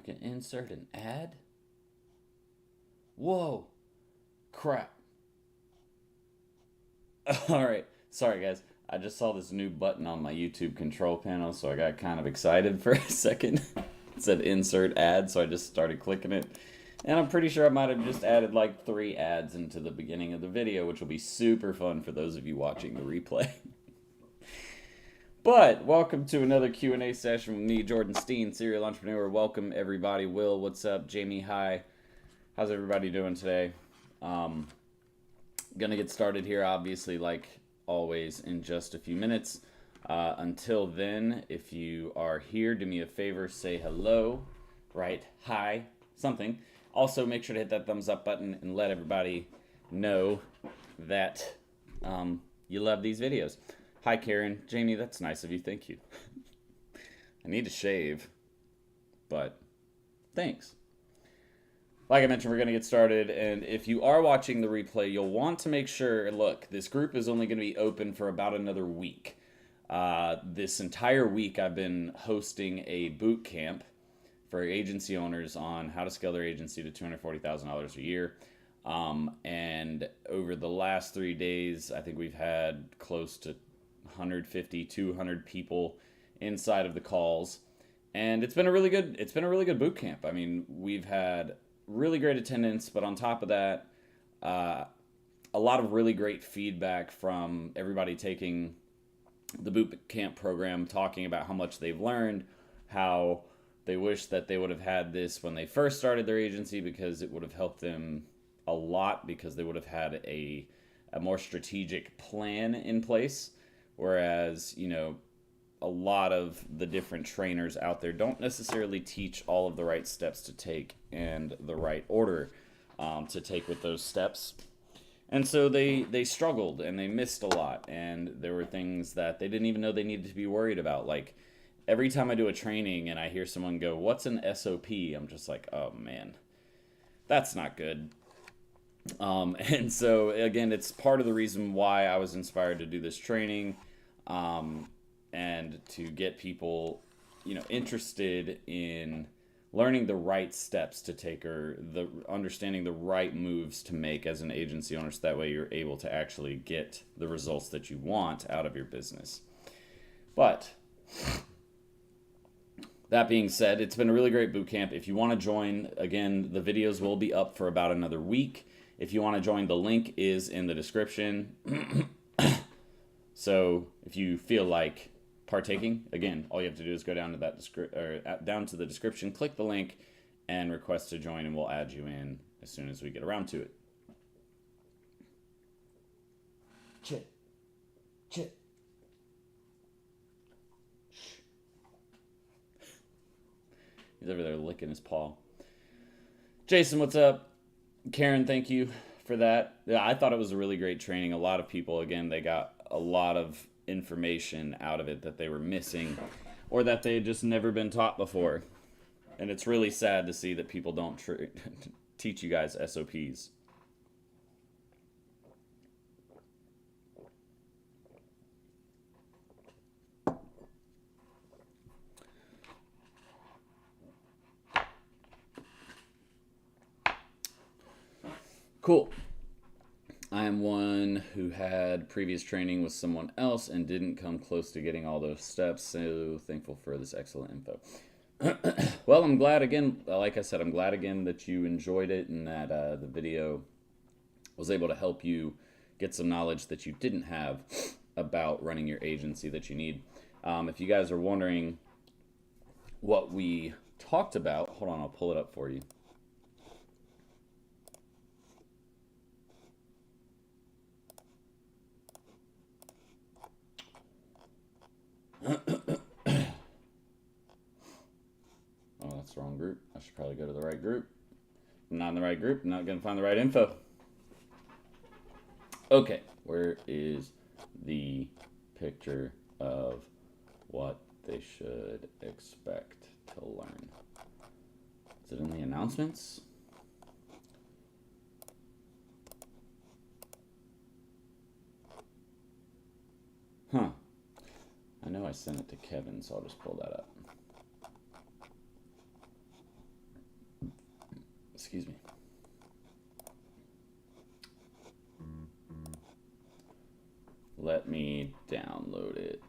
can insert an ad? Whoa. Crap. Alright. Sorry, guys. I just saw this new button on my YouTube control panel, so I got kind of excited for a second. It said insert ad, so I just started clicking it. And I'm pretty sure I might have just added like 3 ads into the beginning of the video, which will be super fun for those of you watching the replay. But welcome to another Q&A session with me, Jordan Steen, serial entrepreneur. Welcome everybody. Will, what's up? Jamie, hi. How's everybody doing today? Gonna get started here, obviously, like always, in just a few minutes. Until then, if you are here, do me a favor, say hello, right? Hi, something. Also, make sure to hit that thumbs up button and let everybody know that you love these videos. Hi, Karen. Jamie, that's nice of you. Thank you. I need to shave, but thanks. Like I mentioned, we're going to get started, and if you are watching the replay, you'll want to make sure, look, this group is only going to be open for about another week. This entire week, I've been hosting a boot camp for agency owners on how to scale their agency to $240,000 a year. And over the last 3 days, I think we've had close to 150, 200 people inside of the calls, and it's been a really good boot camp. I mean, we've had really great attendance, but on top of that, a lot of really great feedback from everybody taking the boot camp program, talking about how much they've learned, how they wish that they would have had this when they first started their agency, because it would have helped them a lot, because they would have had a more strategic plan in place. Whereas, you know, a lot of the different trainers out there don't necessarily teach all of the right steps to take and the right order to take with those steps. And so they struggled and they missed a lot. And there were things that they didn't even know they needed to be worried about. Like, every time I do a training and I hear someone go, "What's an SOP?" I'm just like, oh man, that's not good. And so, again, it's part of the reason why I was inspired to do this training, and to get people, you know, interested in learning the right steps to take, or understanding the right moves to make as an agency owner, so that way you're able to actually get the results that you want out of your business. But that being said, it's been a really great boot camp. If you want to join, again, the videos will be up for about another week. If you want to join, the link is in the description. So if you feel like partaking, again, all you have to do is go down to that down to the description, click the link, and request to join, and we'll add you in as soon as we get around to it. Chit, chit. He's over there licking his paw. Jason, what's up? Karen, thank you for that. Yeah, I thought it was a really great training. A lot of people, again, they got a lot of information out of it that they were missing, or that they had just never been taught before. And it's really sad to see that people don't teach you guys SOPs. Cool. I am one who had previous training with someone else and didn't come close to getting all those steps, so thankful for this excellent info. Well, I'm glad again, like I said, I'm glad again that you enjoyed it, and that the video was able to help you get some knowledge that you didn't have about running your agency that you need. If you guys are wondering what we talked about, hold on, I'll pull it up for you. Oh, that's the wrong group. I should probably go to the right group. I'm not in the right group. I'm not going to find the right info. Okay, where is the picture of what they should expect to learn? Is it in the announcements? Huh. I know I sent it to Kevin, so I'll just pull that up. Excuse me. Let me download it.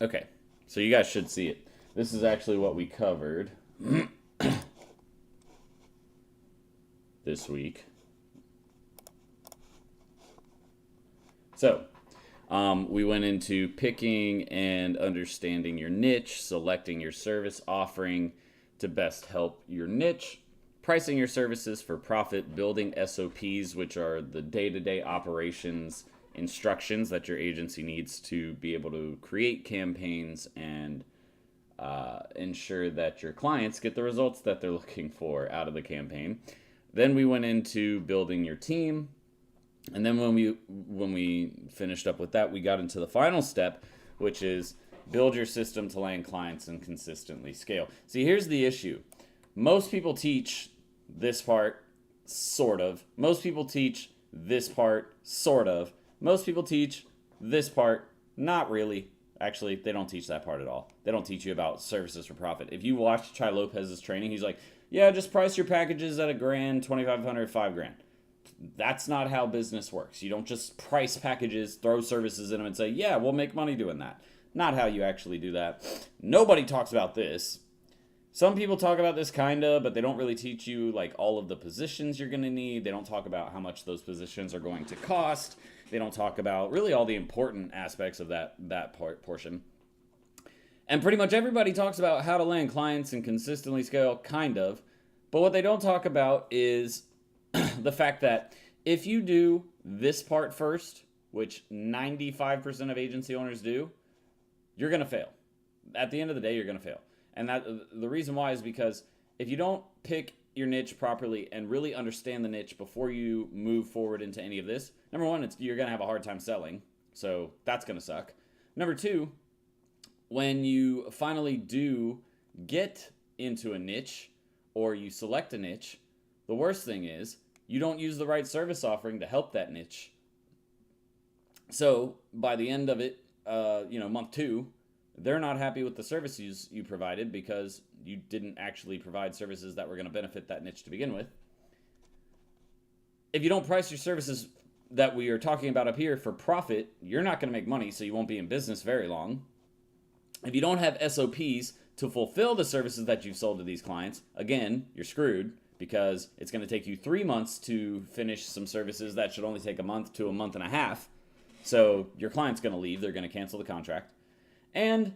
Okay, so you guys should see it. This is actually what we covered this week. So, we went into picking and understanding your niche, selecting your service offering to best help your niche, pricing your services for profit, building SOPs, which are the day-to-day operations instructions that your agency needs to be able to create campaigns and ensure that your clients get the results that they're looking for out of the campaign. Then we went into building your team. And then when we finished up with that, we got into the final step, which is build your system to land clients and consistently scale. See, here's the issue. Most people teach this part, sort of. Most people teach this part, sort of. Most people teach this part, not really. Actually, they don't teach that part at all. They don't teach you about services for profit. If you watch Chai Lopez's training, he's like, yeah, just price your packages at $1,000, $2,500, $5,000. That's not how business works. You don't just price packages, throw services in them, and say, yeah, we'll make money doing that. Not how you actually do that. Nobody talks about this. Some people talk about this kind of, but they don't really teach you like all of the positions you're going to need. They don't talk about how much those positions are going to cost. They don't talk about really all the important aspects of that portion. And pretty much everybody talks about how to land clients and consistently scale, kind of. But what they don't talk about is the fact that if you do this part first, which 95% of agency owners do, you're going to fail. At the end of the day, you're going to fail. And that the reason why is because if you don't pick your niche properly and really understand the niche before you move forward into any of this, number one, you're going to have a hard time selling. So that's going to suck. Number two, when you finally do get into a niche or you select a niche, the worst thing is you don't use the right service offering to help that niche. So by the end of it, month 2, they're not happy with the services you provided because you didn't actually provide services that were going to benefit that niche to begin with. If you don't price your services that we are talking about up here for profit, you're not going to make money, so you won't be in business very long. If you don't have SOPs to fulfill the services that you've sold to these clients, again, you're screwed because it's going to take you 3 months to finish some services that should only take a month to a month and a half. So your client's going to leave. They're going to cancel the contract. And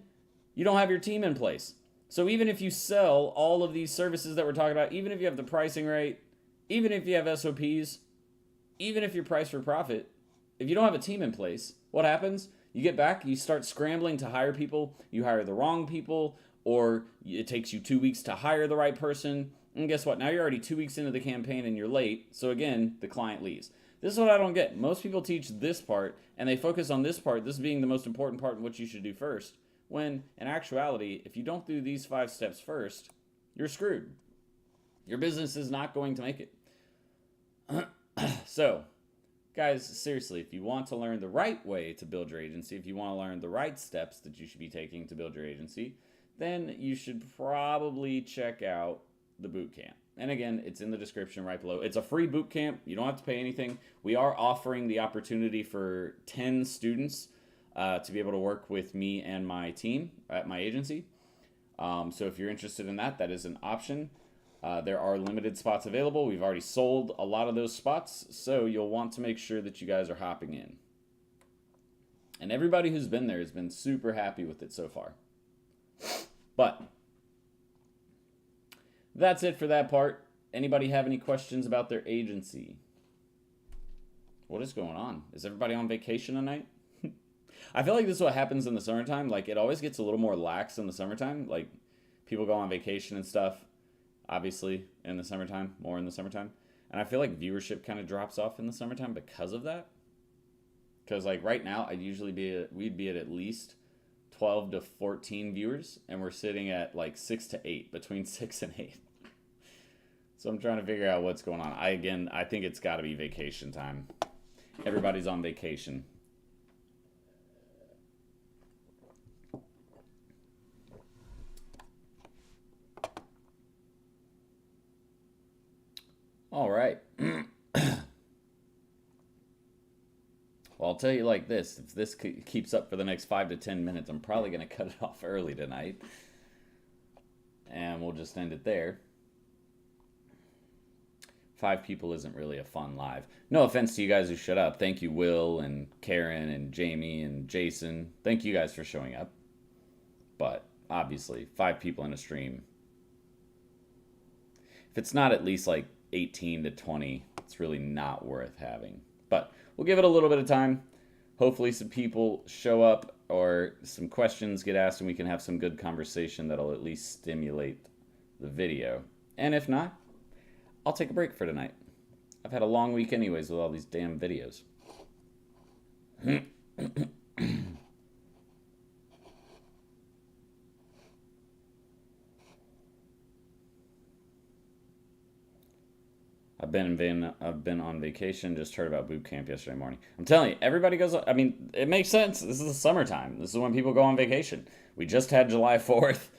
you don't have your team in place. So even if you sell all of these services that we're talking about, even if you have the pricing right, even if you have SOPs, even if you're priced for profit, if you don't have a team in place, what happens? You get back, you start scrambling to hire people, you hire the wrong people, or it takes you 2 weeks to hire the right person. And guess what? Now you're already 2 weeks into the campaign and you're late. So again, the client leaves. This is what I don't get. Most people teach this part and they focus on this part, this being the most important part and what you should do first. When in actuality, if you don't do these 5 steps first, you're screwed. Your business is not going to make it. So, guys, seriously, if you want to learn the right way to build your agency, if you want to learn the right steps that you should be taking to build your agency, then you should probably check out the Bootcamp. And again, it's in the description right below. It's a free boot camp. You don't have to pay anything. We are offering the opportunity for 10 students to be able to work with me and my team at my agency. So if you're interested in that, that is an option. There are limited spots available. We've already sold a lot of those spots, so you'll want to make sure that you guys are hopping in. And everybody who's been there has been super happy with it so far. But that's it for that part. Anybody have any questions about their agency? What is going on? Is everybody on vacation tonight? I feel like this is what happens in the summertime. Like, it always gets a little more lax in the summertime. Like, people go on vacation and stuff, obviously, in the summertime, more in the summertime. And I feel like viewership kind of drops off in the summertime because of that. Because, like, right now, we'd be at least 12 to 14 viewers, and we're sitting at, like, 6 to 8, between 6 and 8. So I'm trying to figure out what's going on. I think it's got to be vacation time. Everybody's on vacation. Well, I'll tell you like this. If this keeps up for the next 5 to 10 minutes, I'm probably going to cut it off early tonight. And we'll just end it there. 5 people isn't really a fun live. No offense to you guys who shut up. Thank you, Will and Karen and Jamie and Jason. Thank you guys for showing up. But obviously, 5 people in a stream. If it's not at least like 18 to 20, it's really not worth having. But we'll give it a little bit of time. Hopefully some people show up or some questions get asked and we can have some good conversation that'll at least stimulate the video. And if not, I'll take a break for tonight. I've had a long week anyways with all these damn videos. I've been on vacation, just heard about Bootcamp yesterday morning. I'm telling you, everybody goes, I mean, it makes sense. This is the summertime. This is when people go on vacation. We just had July 4th.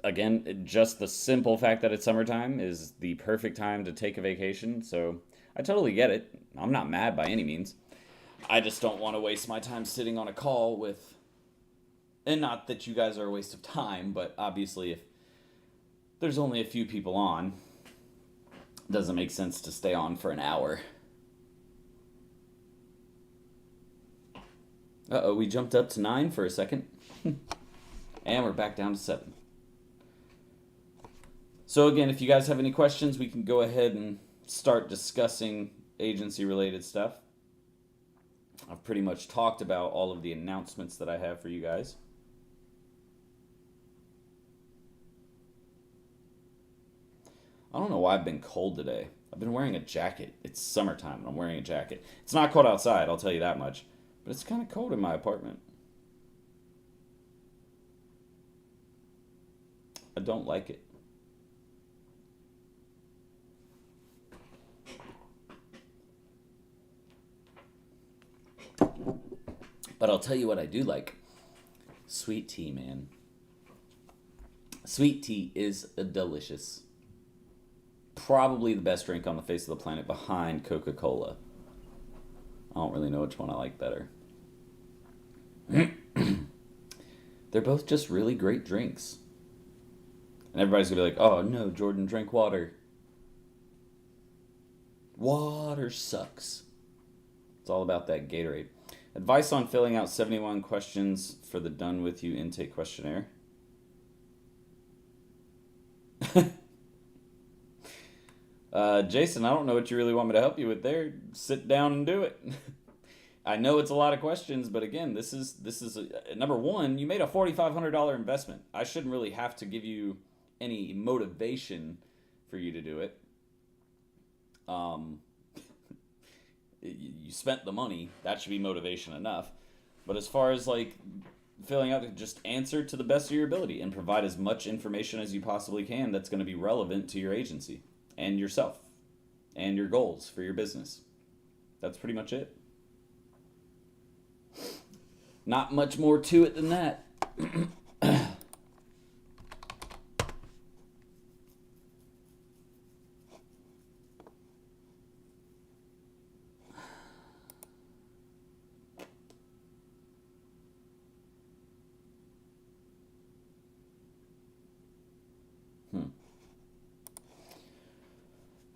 Again, just the simple fact that it's summertime is the perfect time to take a vacation. So I totally get it. I'm not mad by any means. I just don't want to waste my time sitting on a call with, and not that you guys are a waste of time, but obviously if there's only a few people on, it doesn't make sense to stay on for an hour. Uh-oh, we jumped up to 9 for a second. And we're back down to 7. So again, if you guys have any questions, we can go ahead and start discussing agency-related stuff. I've pretty much talked about all of the announcements that I have for you guys. I don't know why I've been cold today. I've been wearing a jacket. It's summertime and I'm wearing a jacket. It's not cold outside, I'll tell you that much. But it's kind of cold in my apartment. I don't like it. But I'll tell you what I do like. Sweet tea, man. Sweet tea is delicious. Probably the best drink on the face of the planet behind Coca-Cola. I don't really know which one I like better. They're both just really great drinks. And everybody's going to be like, oh no, Jordan, drink water. Water sucks. It's all about that Gatorade. Advice on filling out 71 questions for the Done With You intake questionnaire. Jason, I don't know what you really want me to help you with there. Sit down and do it. I know it's a lot of questions, but again, this is number one, you made a $4,500 investment. I shouldn't really have to give you any motivation for you to do it. You spent the money. That should be motivation enough. But as far as like filling out, just answer to the best of your ability and provide as much information as you possibly can that's going to be relevant to your agency and yourself and your goals for your business. That's pretty much it. Not much more to it than that.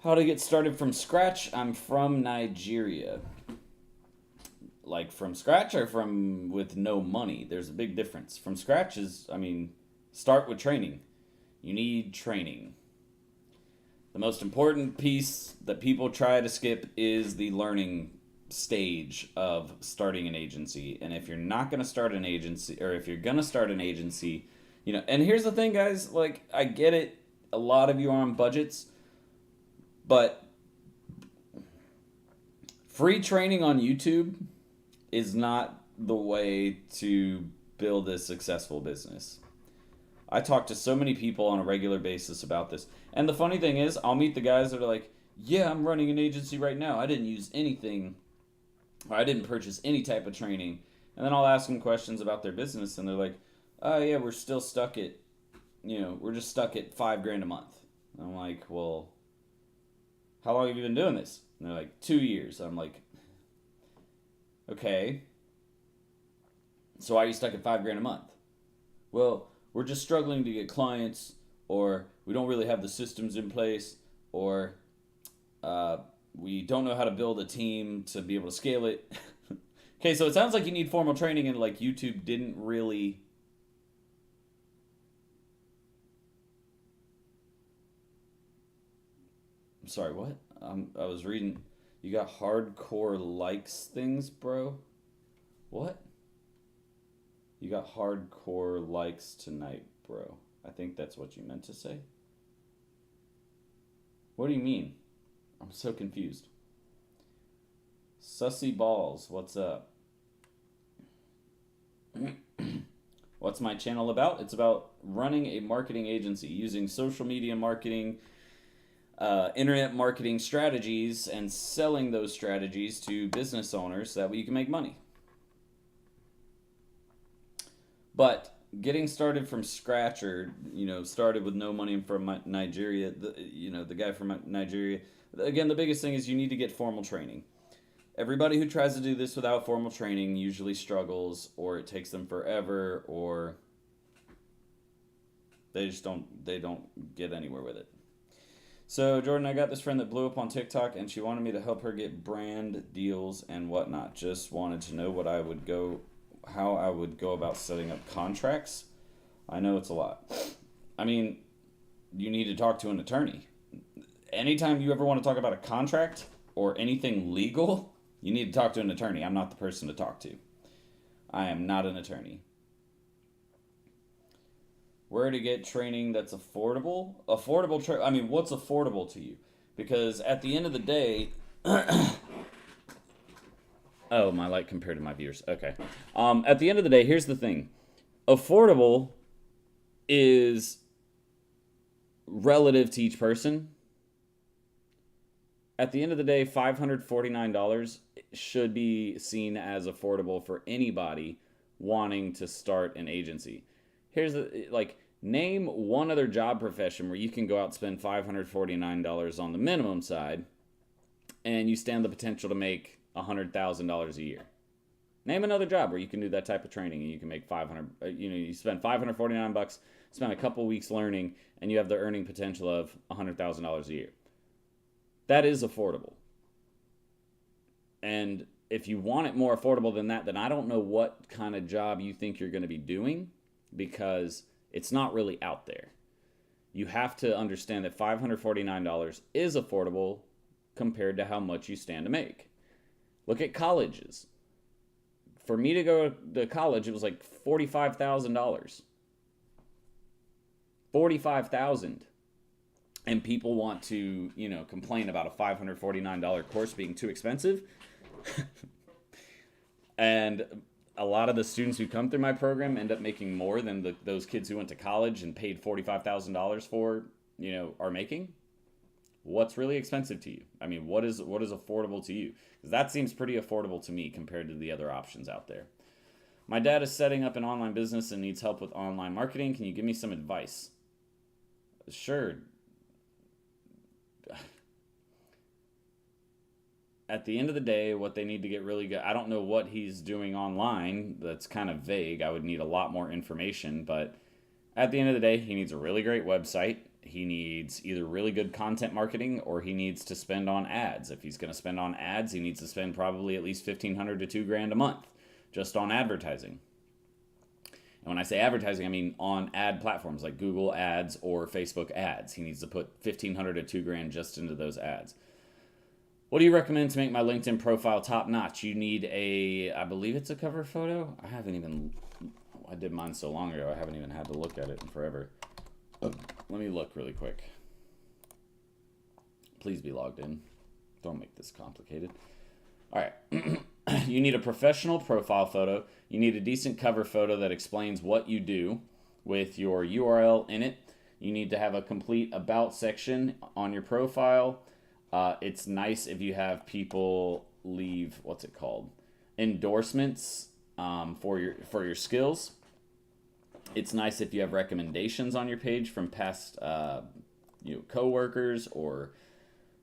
How to get started from scratch? I'm from Nigeria. Like from scratch or from with no money? There's a big difference. From scratch is, start with training. You need training. The most important piece that people try to skip is the learning stage of starting an agency. And if you're not going to start an agency, or if you're going to start an agency, and here's the thing, guys, like, I get it. A lot of you are on budgets. But free training on YouTube is not the way to build a successful business. I talk to so many people on a regular basis about this. And the funny thing is, I'll meet the guys that are like, yeah, I'm running an agency right now. I didn't use anything, or I didn't purchase any type of training. And then I'll ask them questions about their business, and they're like, oh yeah, we're still stuck at, we're just stuck at $5,000 a month. And I'm like, well, how long have you been doing this? And they're like, 2 years. I'm like, Okay, so why are you stuck at $5,000 a month? Well, we're just struggling to get clients, or we don't really have the systems in place, or uh, we don't know how to build a team to be able to scale it. Okay, so it sounds like you need formal training, and like YouTube didn't really. I'm sorry, what? I was reading. You got hardcore likes things, bro? What? You got hardcore likes tonight, bro. I think that's what you meant to say. What do you mean? I'm so confused. Sussy Balls, what's up? What's my channel about? It's about running a marketing agency, using social media marketing, internet marketing strategies, and selling those strategies to business owners so that way you can make money. But getting started from scratch, or started with no money from Nigeria, the guy from Nigeria. Again, the biggest thing is you need to get formal training. Everybody who tries to do this without formal training usually struggles, or it takes them forever, or they don't get anywhere with it. So, Jordan, I got this friend that blew up on TikTok, and she wanted me to help her get brand deals and whatnot. Just wanted to know how I would go about setting up contracts. I know it's a lot. I mean, you need to talk to an attorney. Anytime you ever want to talk about a contract or anything legal, you need to talk to an attorney. I'm not the person to talk to. I am not an attorney. Where to get training that's affordable? What's affordable to you? Because at the end of the day, oh, my light compared to my viewers. Okay. At the end of the day, here's the thing. Affordable is relative to each person. At the end of the day, $549 should be seen as affordable for anybody wanting to start an agency. Here's name one other job profession where you can go out and spend $549 on the minimum side and you stand the potential to make $100,000 a year. Name another job where you can do that type of training and you can make you spend $549, spend a couple weeks learning, and you have the earning potential of $100,000 a year. That is affordable. And if you want it more affordable than that, then I don't know what kind of job you think you're going to be doing, because it's not really out there. You have to understand that $549 is affordable compared to how much you stand to make. Look at colleges. For me to go to college, it was like $45,000. $45,000. And people want to, complain about a $549 course being too expensive. And a lot of the students who come through my program end up making more than those kids who went to college and paid $45,000 for, are making. What's really expensive to you? I mean, what is affordable to you? Because that seems pretty affordable to me compared to the other options out there. My dad is setting up an online business and needs help with online marketing. Can you give me some advice? Sure. At the end of the day, what they need to get really good, I don't know what he's doing online. That's kind of vague. I would need a lot more information. But at the end of the day, he needs a really great website. He needs either really good content marketing, or he needs to spend on ads. If he's going to spend on ads, he needs to spend probably at least $1,500 to $2,000 a month just on advertising. And when I say advertising, I mean on ad platforms like Google ads or Facebook ads. He needs to put $1,500 to $2,000 just into those ads. What do you recommend to make my LinkedIn profile top notch? You need I believe it's a cover photo. I did mine so long ago, I haven't even had to look at it in forever. Let me look really quick. Please be logged in. Don't make this complicated. All right. You need a professional profile photo. You need a decent cover photo that explains what you do with your URL in it. You need to have a complete about section on your profile. It's nice if you have people leave, endorsements for your skills. It's nice if you have recommendations on your page from past coworkers, or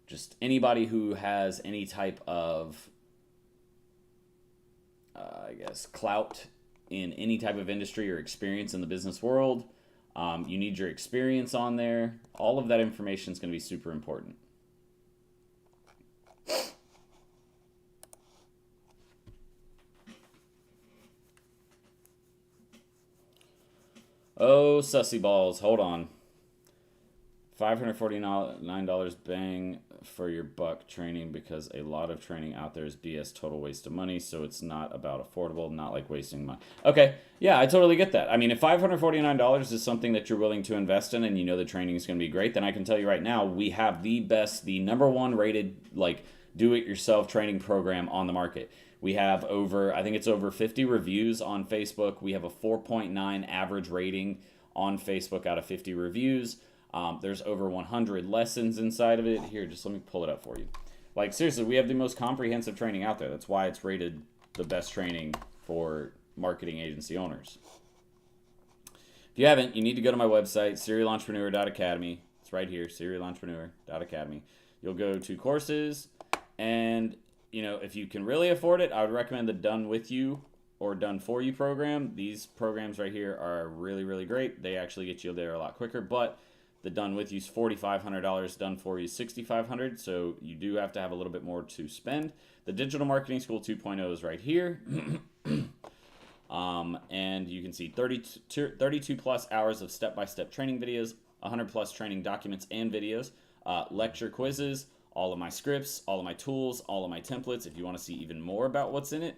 just anybody who has any type of I guess, clout in any type of industry or experience in the business world. You need your experience on there. All of that information is going to be super important. Oh, sussy balls. Hold on. $549 bang for your buck training, because a lot of training out there is BS, total waste of money. So it's not about affordable, not like wasting money. Okay, yeah, I totally get that. I mean, if $549 is something that you're willing to invest in and you know the training is going to be great, then I can tell you right now, we have the best, the #1 rated, like, do-it-yourself training program on the market. We have I think it's over 50 reviews on Facebook. We have a 4.9 average rating on Facebook out of 50 reviews. There's over 100 lessons inside of it. Here, just let me pull it up for you. Like, seriously, we have the most comprehensive training out there. That's why it's rated the best training for marketing agency owners. If you haven't, you need to go to my website, serialentrepreneur.academy. It's right here, serialentrepreneur.academy. You'll go to courses, and if you can really afford it, I would recommend the Done With You or Done For You program. These programs right here are really, really great. They actually get you there a lot quicker, but the Done With You is $4,500, Done For You is $6,500, so you do have to have a little bit more to spend. The Digital Marketing School 2.0 is right here. And you can see 32 plus hours of step-by-step training videos, 100 plus training documents and videos, lecture quizzes, all of my scripts, all of my tools, all of my templates. If you want to see even more about what's in it,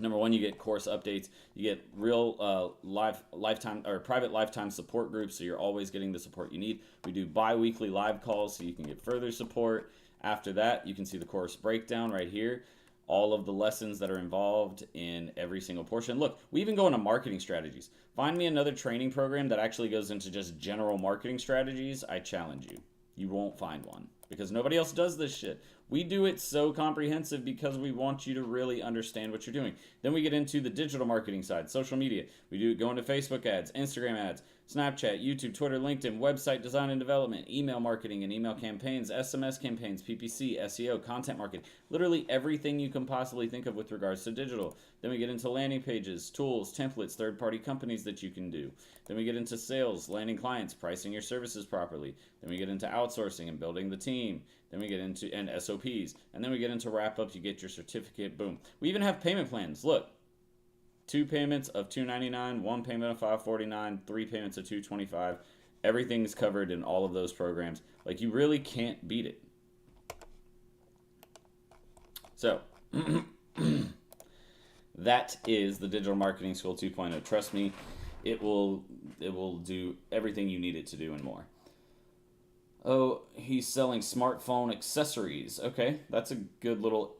#1, you get course updates. You get real lifetime or private lifetime support groups, so you're always getting the support you need. We do bi-weekly live calls, so you can get further support. After that, you can see the course breakdown right here. All of the lessons that are involved in every single portion. Look, we even go into marketing strategies. Find me another training program that actually goes into just general marketing strategies. I challenge you. You won't find one, because nobody else does this shit. We do it so comprehensive because we want you to really understand what you're doing. Then we get into the digital marketing side, social media. We go into Facebook ads, Instagram ads, Snapchat, YouTube, Twitter, LinkedIn, website design and development, email marketing and email campaigns, SMS campaigns, PPC, SEO, content marketing, literally everything you can possibly think of with regards to digital. Then we get into landing pages, tools, templates, third-party companies that you can do. Then we get into sales, landing clients, pricing your services properly. Then we get into outsourcing and building the team. Then we get into SOPs. And then we get into wrap-ups. You get your certificate. Boom. We even have payment plans. Look. 2 payments of $299, 1 payment of $549, 3 payments of $225. Everything's covered in all of those programs. Like, you really can't beat it. So, that is the Digital Marketing School 2.0. Trust me, it will do everything you need it to do and more. Oh, he's selling smartphone accessories. Okay, that's a good little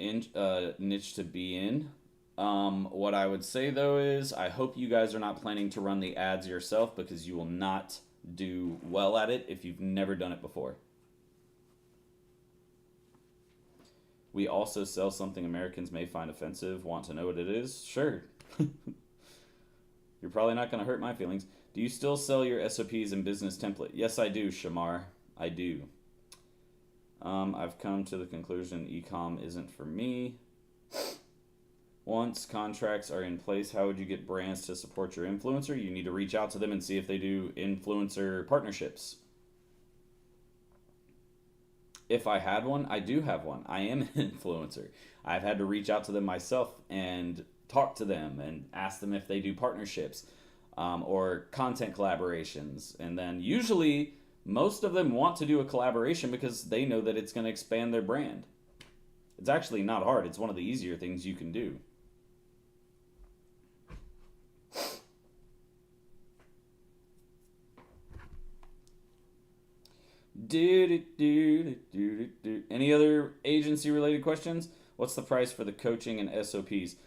niche to be in. What I would say though is I hope you guys are not planning to run the ads yourself, because you will not do well at it if you've never done it before. We also sell something Americans may find offensive. Want to know what it is? Sure. You're probably not going to hurt my feelings. Do you still sell your SOPs and business template? Yes, I do, Shamar. I do. I've come to the conclusion e-com isn't for me. Once contracts are in place, how would you get brands to support your influencer? You need to reach out to them and see if they do influencer partnerships. If I had one, I do have one. I am an influencer. I've had to reach out to them myself and talk to them and ask them if they do partnerships or content collaborations. And then usually most of them want to do a collaboration because they know that it's going to expand their brand. It's actually not hard. It's one of the easier things you can do. Any other agency related questions? What's the price for the coaching and SOPs?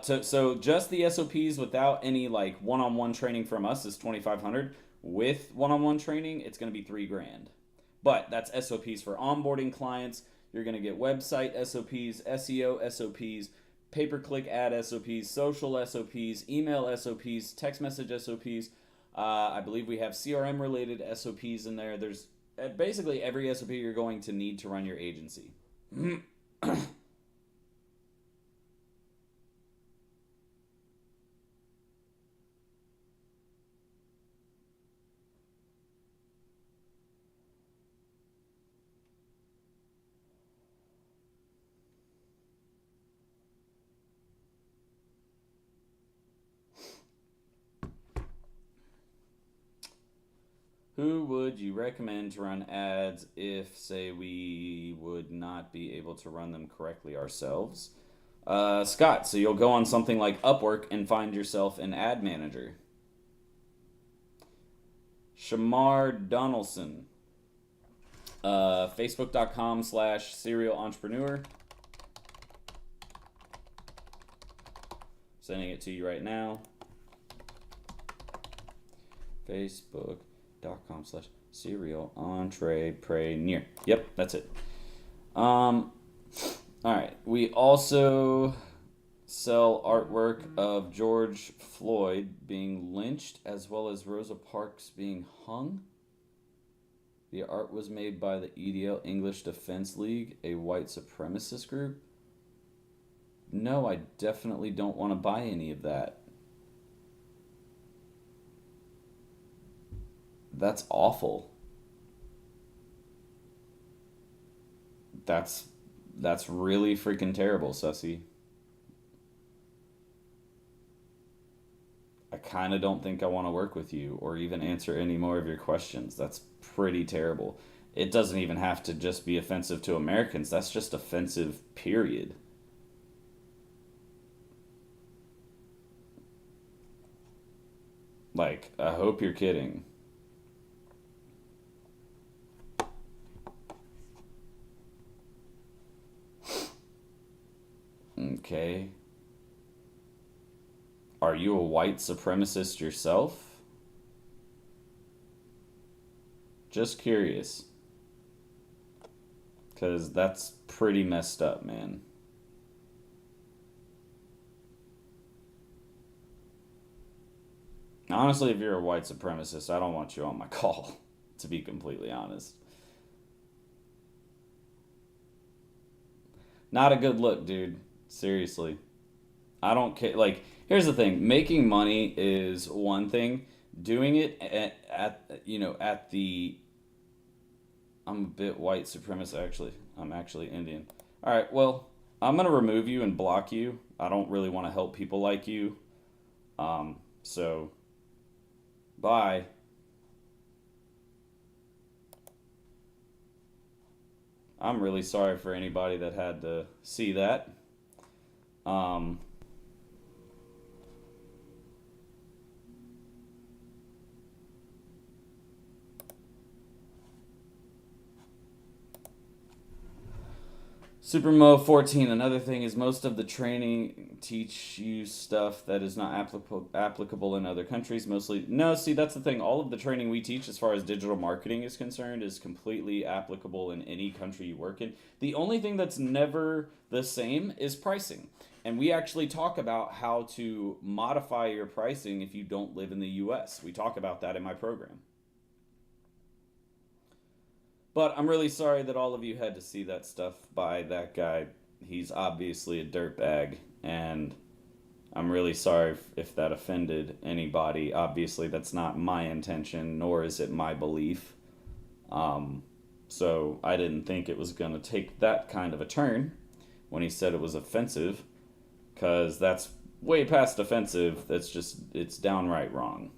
So just the SOPs without any like one-on-one training from us is $2,500. With one-on-one training, it's going to be $3,000. But that's SOPs for onboarding clients. You're going to get website SOPs, SEO SOPs, pay-per-click ad SOPs, social SOPs, email SOPs, text message SOPs. I believe we have CRM related SOPs in there. There's basically every SOP you're going to need to run your agency. Who would you recommend to run ads if, say, we would not be able to run them correctly ourselves? Scott, so you'll go on something like Upwork and find yourself an ad manager. Shamar Donaldson, Facebook.com/serial entrepreneur. Sending it to you right now. Facebook.com/serial entrepreneur. Yep, that's it. All right. We also sell artwork of George Floyd being lynched as well as Rosa Parks being hung. The art was made by the EDL English Defense League, a white supremacist group. No, I definitely don't want to buy any of that. That's awful. That's really freaking terrible, Sussy. I kind of don't think I want to work with you or even answer any more of your questions. That's pretty terrible. It doesn't even have to just be offensive to Americans. That's just offensive, period. Like, I hope you're kidding. Okay. Are you a white supremacist yourself? Just curious. Because that's pretty messed up, man. Honestly, if you're a white supremacist, I don't want you on my call, to be completely honest. Not a good look, dude. Seriously. I don't care. Like, here's the thing. Making money is one thing. Doing it at the... I'm a bit white supremacist, actually. I'm actually Indian. All right, well, I'm going to remove you and block you. I don't really want to help people like you. So, bye. I'm really sorry for anybody that had to see that. Supermo 14. Another thing is most of the training teach you stuff that is not applicable in other countries. Mostly, no. See, that's the thing. All of the training we teach, as far as digital marketing is concerned, is completely applicable in any country you work in. The only thing that's never the same is pricing, and we actually talk about how to modify your pricing if you don't live in the U.S. We talk about that in my program. But I'm really sorry that all of you had to see that stuff by that guy. He's obviously a dirtbag, and I'm really sorry if that offended anybody. Obviously, that's not my intention, nor is it my belief. So I didn't think it was going to take that kind of a turn when he said it was offensive, because that's way past offensive. It's downright wrong.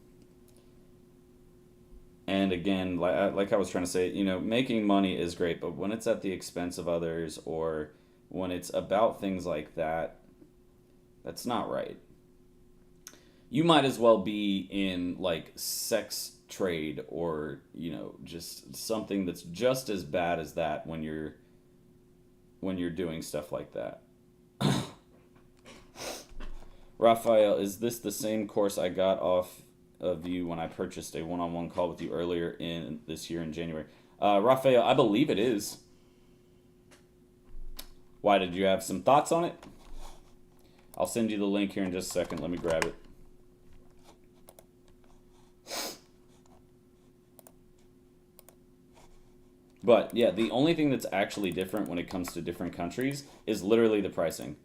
And again, like I was trying to say, making money is great, but when it's at the expense of others or when it's about things like that, that's not right. You might as well be in like sex trade or, just something that's just as bad as that when you're doing stuff like that. Raphael, is this the same course I got off of you when I purchased a one-on-one call with you earlier in this year in January? Raphael, I believe it is. Why, did you have some thoughts on it? I'll send you the link here in just a second. Let me grab it. But yeah, the only thing that's actually different when it comes to different countries is literally the pricing.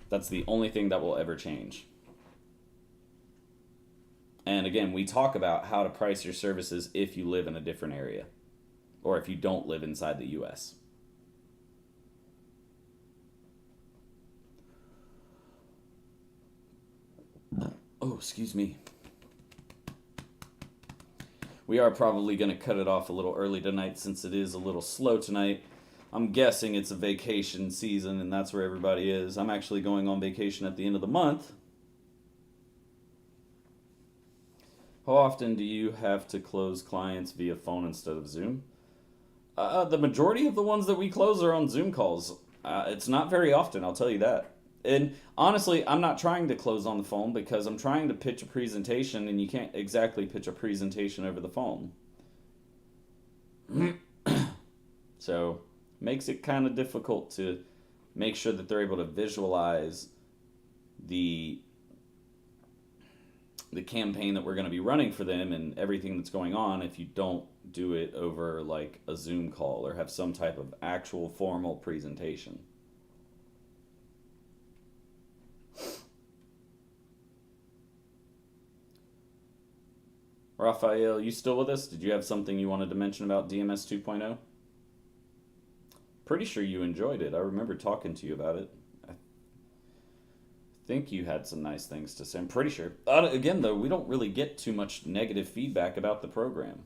That's the only thing that will ever change. And again, we talk about how to price your services if you live in a different area or if you don't live inside the US. Oh, excuse me. We are probably going to cut it off a little early tonight since it is a little slow tonight. I'm guessing it's a vacation season and that's where everybody is. I'm actually going on vacation at the end of the month. How often do you have to close clients via phone instead of Zoom? The majority of the ones that we close are on Zoom calls. It's not very often, I'll tell you that. And honestly, I'm not trying to close on the phone because I'm trying to pitch a presentation and you can't exactly pitch a presentation over the phone. So, makes it kind of difficult to make sure that they're able to visualize the campaign that we're going to be running for them and everything that's going on if you don't do it over like a Zoom call or have some type of actual formal presentation. Raphael, you still with us? Did you have something you wanted to mention about DMS 2.0? Pretty sure you enjoyed it. I remember talking to you about it. I think you had some nice things to say. I'm pretty sure. Again, though, we don't really get too much negative feedback about the program.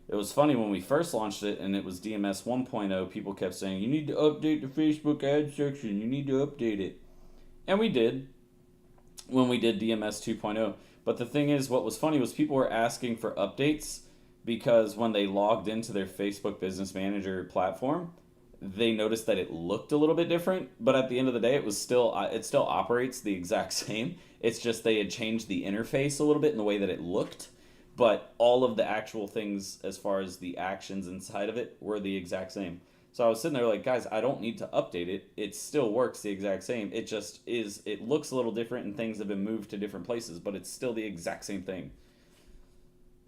It was funny when we first launched it and it was DMS 1.0, people kept saying, you need to update the Facebook ad section. You need to update it. And we did when we did DMS 2.0. But the thing is, what was funny was people were asking for updates because when they logged into their Facebook Business Manager platform, they noticed that it looked a little bit different, but at the end of the day, it still operates the exact same. It's just they had changed the interface a little bit in the way that it looked, but all of the actual things as far as the actions inside of it were the exact same. So I was sitting there like, guys, I don't need to update it. It still works the exact same. It just is, it looks a little different and things have been moved to different places, but it's still the exact same thing.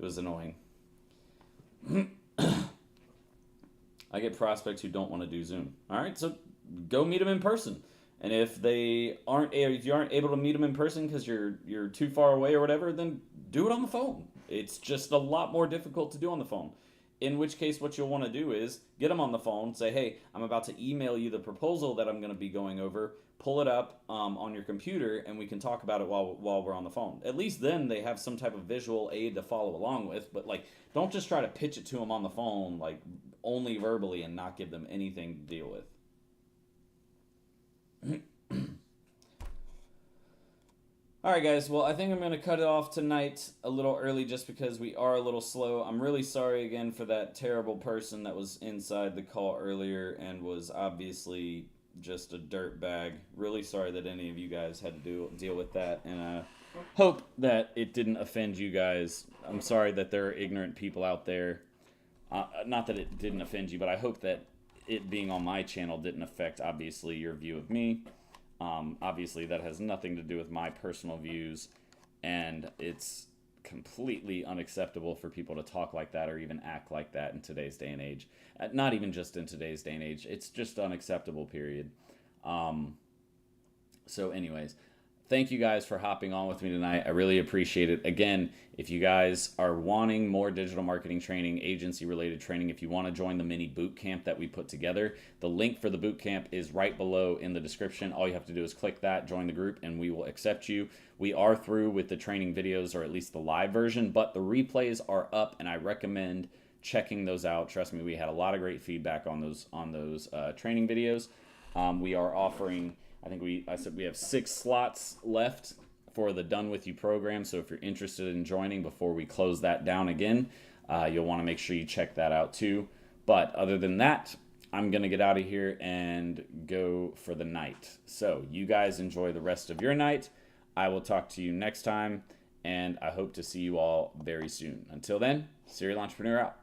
It was annoying. I get prospects who don't want to do Zoom. All right, so go meet them in person. And if you aren't able to meet them in person because you're too far away or whatever, then do it on the phone. It's just a lot more difficult to do on the phone. In which case, what you'll want to do is get them on the phone, say, hey, I'm about to email you the proposal that I'm going to be going over. Pull it up on your computer, and we can talk about it while we're on the phone. At least then they have some type of visual aid to follow along with. But like, don't just try to pitch it to them on the phone, like only verbally, and not give them anything to deal with. All right, guys. Well, I think I'm going to cut it off tonight a little early just because we are a little slow. I'm really sorry again for that terrible person that was inside the call earlier and was obviously just a dirt bag. Really sorry that any of you guys had to deal with that, and I hope that it didn't offend you guys. I'm sorry that there are ignorant people out there. Not that it didn't offend you, but I hope that it being on my channel didn't affect, obviously, your view of me. Obviously, that has nothing to do with my personal views, and it's completely unacceptable for people to talk like that or even act like that in today's day and age. Not even just in today's day and age. It's just unacceptable, period. So anyways, thank you guys for hopping on with me tonight. I really appreciate it. Again, if you guys are wanting more digital marketing training, agency-related training, if you want to join the mini boot camp that we put together, the link for the boot camp is right below in the description. All you have to do is click that, join the group, and we will accept you. We are through with the training videos, or at least the live version, but the replays are up, and I recommend checking those out. Trust me, we had a lot of great feedback on those training videos. We are offering, I said we have 6 slots left for the Done With You program. So if you're interested in joining before we close that down again, you'll want to make sure you check that out too. But other than that, I'm going to get out of here and go for the night. So you guys enjoy the rest of your night. I will talk to you next time, and I hope to see you all very soon. Until then, Serial Entrepreneur out.